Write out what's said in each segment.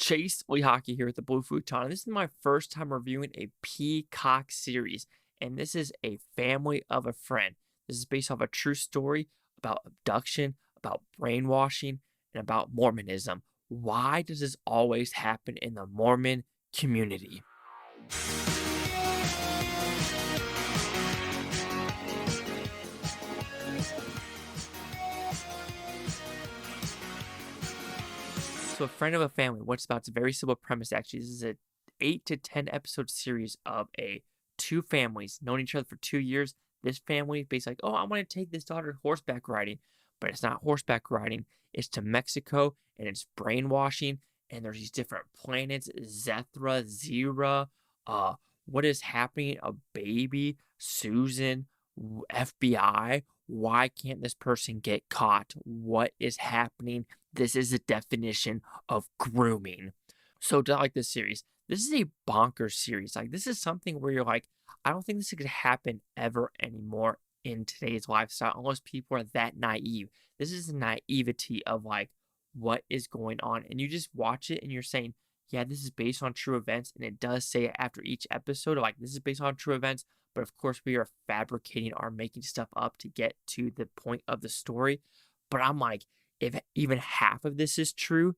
Chase Lee Hockey here with the Blue Futon. And this is my first time reviewing a Peacock series, and this is A Family of a Friend. This is based off a true story about abduction, about brainwashing, and about Mormonism. Why does this always happen in the Mormon community? So, A Friend of a Family, what it's about, it's a very simple premise actually. This is a 8 to 10 episode series of two families known each other for 2 years. This family basically like, oh, I want to take this daughter horseback riding, but it's not horseback riding. It's to Mexico, and it's brainwashing, and there's these different planets, Zethra, Zera, what is happening, a baby, Susan, FBI. Why can't this person get caught? What is happening? This is a definition of grooming. So to like this series, this is a bonkers series. Like, this is something where you're like, I don't think this could happen ever anymore in today's lifestyle unless people are that naive. This is the naivety of like what is going on. And you just watch it and you're saying, yeah, this is based on true events. And it does say after each episode, like, this is based on true events. But of course, we are fabricating or making stuff up to get to the point of the story. But I'm like, if even half of this is true,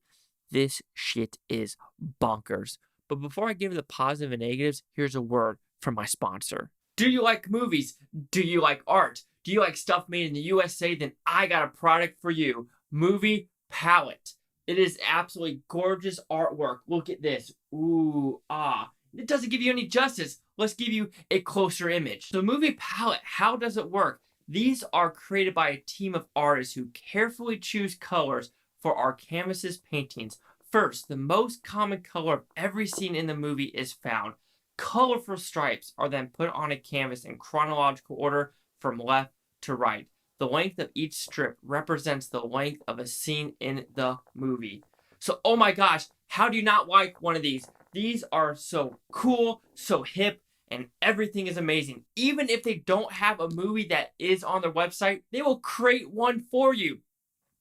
this shit is bonkers. But before I give you the positive and negatives, here's a word from my sponsor. Do you like movies? Do you like art? Do you like stuff made in the USA? Then I got a product for you. Movie Palette. It is absolutely gorgeous artwork. Look at this. Ooh, ah. It doesn't give you any justice. Let's give you a closer image. So Movie Palette, how does it work? These are created by a team of artists who carefully choose colors for our canvases paintings. First, the most common color of every scene in the movie is found. Colorful stripes are then put on a canvas in chronological order from left to right. The length of each strip represents the length of a scene in the movie. So, oh my gosh, how do you not like one of these? These are so cool, so hip, and everything is amazing. Even if they don't have a movie that is on their website, they will create one for you.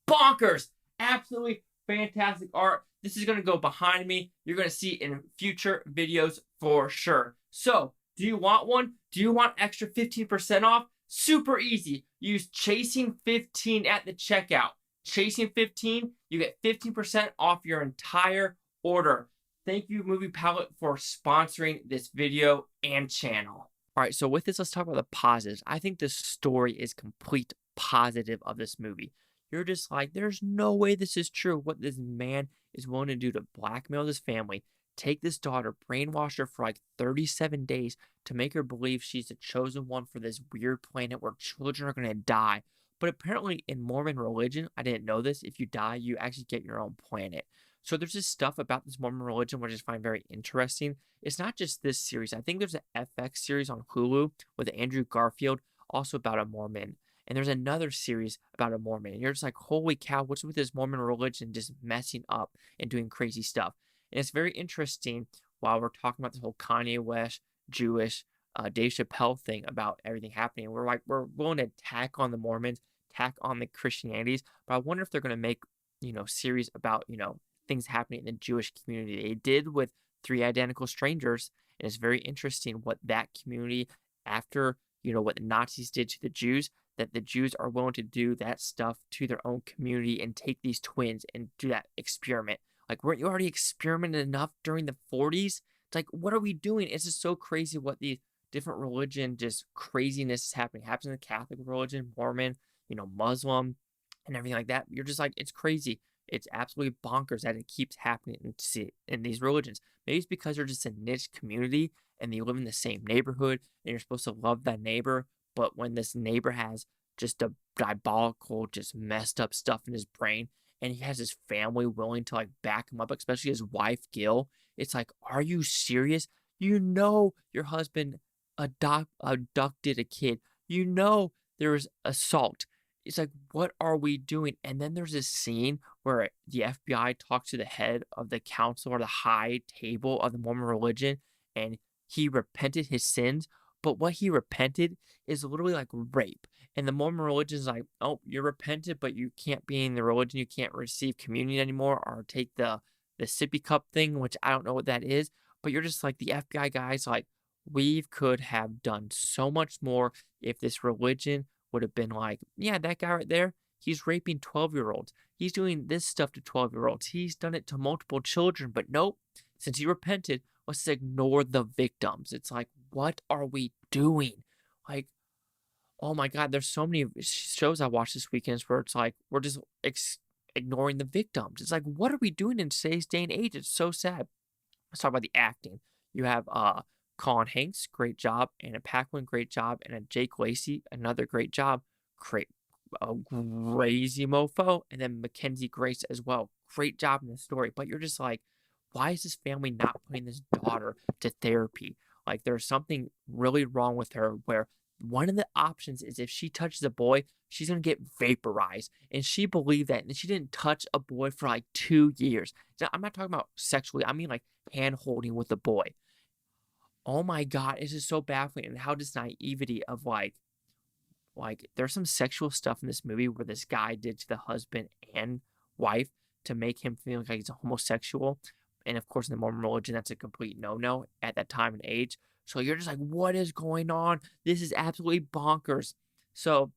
Bonkers! Absolutely fantastic art. This is going to go behind me. You're going to see in future videos for sure. So, do you want one? Do you want extra 15% off? Super easy. Use Chasing15 at the checkout. Chasing15, you get 15% off your entire order. Thank you, Movie Palette, for sponsoring this video and channel. All right, so with this, let's talk about the positives. I think the story is complete positive of this movie. You're just like, there's no way this is true. What this man is willing to do to blackmail this family, take this daughter, brainwash her for like 37 days to make her believe she's the chosen one for this weird planet where children are going to die. But apparently in Mormon religion, I didn't know this, if you die, you actually get your own planet. So there's this stuff about this Mormon religion which I find very interesting. It's not just this series. I think there's an FX series on Hulu with Andrew Garfield, also about a Mormon. And there's another series about a Mormon. And you're just like, holy cow, what's with this Mormon religion just messing up and doing crazy stuff? And it's very interesting while we're talking about this whole Kanye West, Jewish, Dave Chappelle thing about everything happening. We're willing to tack on the Mormons, tack on the Christianities. But I wonder if they're going to make, series about, things happening in the Jewish community. They did with Three Identical Strangers. And it's very interesting what that community, after, what the Nazis did to the Jews, that the Jews are willing to do that stuff to their own community and take these twins and do that experiment. Like, weren't you already experimented enough during the 40s? It's like, what are we doing? It's just so crazy what these different religion, just craziness is happening. It happens in the Catholic religion, Mormon, Muslim, and everything like that. You're just like, it's crazy. It's absolutely bonkers that it keeps happening in these religions. Maybe it's because they're just a niche community and they live in the same neighborhood and you're supposed to love that neighbor. But when this neighbor has just a diabolical, just messed up stuff in his brain, and he has his family willing to like back him up, especially his wife, Gil, it's like, are you serious? Your husband abducted a kid. There was assault. It's like, what are we doing? And then there's this scene where the FBI talks to the head of the council or the high table of the Mormon religion, and he repented his sins. But what he repented is literally like rape. And the Mormon religion is like, oh, you're repentant, but you can't be in the religion. You can't receive communion anymore or take the the sippy cup thing, which I don't know what that is, but you're just like the FBI guys, like, we could have done so much more if this religion would have been like, yeah, that guy right there, he's raping 12-year-olds. He's doing this stuff to 12-year-olds. He's done it to multiple children, but nope. Since he repented, let's just ignore the victims. It's like, what are we doing? Like, oh my God, there's so many shows I watched this weekend where it's like, we're just ignoring the victims. It's like, what are we doing in today's day and age? It's so sad. Let's talk about the acting. You have Colin Hanks, great job, and a Paquin, great job, and a Jake Lacy, another great job. Great, a crazy mofo, and then Mackenzie Grace as well. Great job in the story. But you're just like, why is this family not putting this daughter to therapy? Like, there's something really wrong with her where one of the options is if she touches a boy, she's going to get vaporized. And she believed that. And she didn't touch a boy for like 2 years. So I'm not talking about sexually. I mean like hand holding with a boy. Oh my God. It's just so baffling. And how this naivety of like there's some sexual stuff in this movie where this guy did to the husband and wife to make him feel like he's a homosexual. And of course, in the Mormon religion, that's a complete no-no at that time and age. So you're just like, what is going on? This is absolutely bonkers. So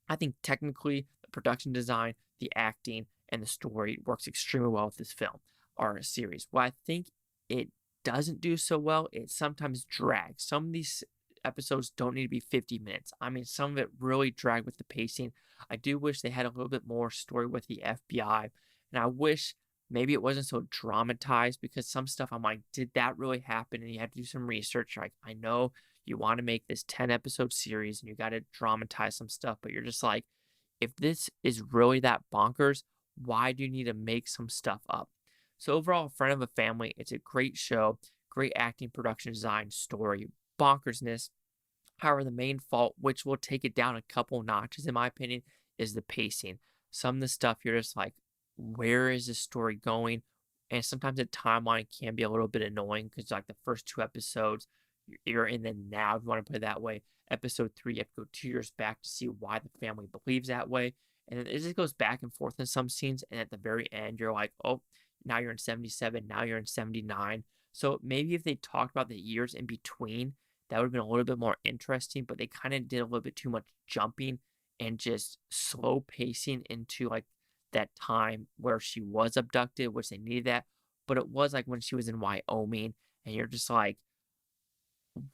I think technically the production design, the acting, and the story works extremely well with this film or series. What I think it doesn't do so well, it sometimes drags. Some of these episodes don't need to be 50 minutes. I mean, some of it really dragged with the pacing. I do wish they had a little bit more story with the FBI. And I wish maybe it wasn't so dramatized because some stuff I'm like, did that really happen? And you have to do some research. Like, I know you want to make this 10 episode series and you got to dramatize some stuff, but you're just like, if this is really that bonkers, why do you need to make some stuff up? So overall, Friend of a Family, it's a great show, great acting, production design, story, bonkersness. However, the main fault, which will take it down a couple notches in my opinion, is the pacing. Some of the stuff you're just like, where is this story going? And sometimes the timeline can be a little bit annoying because like the first 2 episodes, you're in the now, if you want to put it that way. Episode 3, you have to go 2 years back to see why the family believes that way. And then it just goes back and forth in some scenes. And at the very end, you're like, oh, now you're in 77, now you're in 79. So maybe if they talked about the years in between, that would have been a little bit more interesting. But they kind of did a little bit too much jumping and just slow pacing into like that time where she was abducted, which they needed that. But it was like when she was in Wyoming, and you're just like,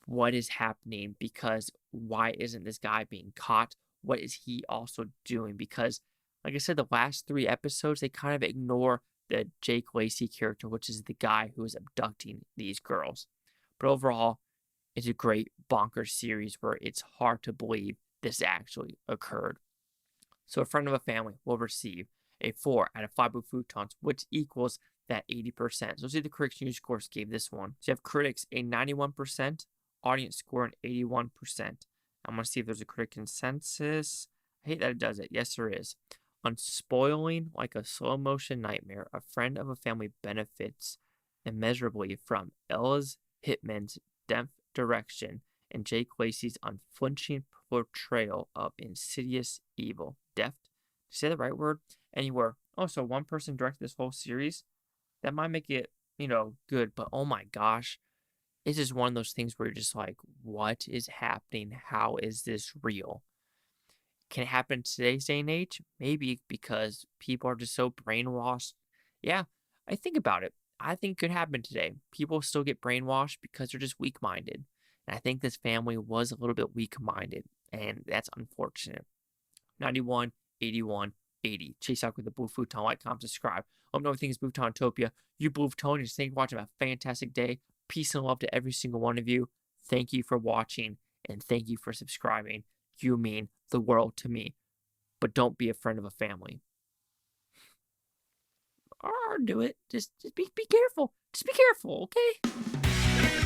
what is happening? Because why isn't this guy being caught? What is he also doing? Because, like I said, the last 3 episodes, they kind of ignore the Jake Lacy character, which is the guy who is abducting these girls. But overall, it's a great bonkers series where it's hard to believe this actually occurred. So a Friend of a Family will receive a 4 out of 5 Blue Futons, which equals that 80%. So let's see the critics' news scores gave this one. So you have critics a 91%, audience score an 81%. I'm going to see if there's a critic consensus. I hate that it does it. Yes, there is. Unspoiling like a slow motion nightmare, A Friend of a Family benefits immeasurably from Ella's Hitman's depth direction and Jake Lacy's unflinching portrayal of insidious evil. Deft? Did you say the right word? Anywhere. Oh, so one person directed this whole series? That might make it, good. But oh my gosh, it's just one of those things where you're just like, what is happening? How is this real? Can it happen in today's day and age? Maybe because people are just so brainwashed. Yeah, I think about it. I think it could happen today. People still get brainwashed because they're just weak-minded. And I think this family was a little bit weak-minded, and that's unfortunate. 91, 81, 80. Chase out with the Blue Futon. Like, comment, subscribe. Let me know everything is Bluetonian. You Blue Futonians, thank you for watching. Have a fantastic day. Peace and love to every single one of you. Thank you for watching, and thank you for subscribing. You mean the world to me. But don't be a friend of a family. Or do it. Just be careful. Just be careful, okay?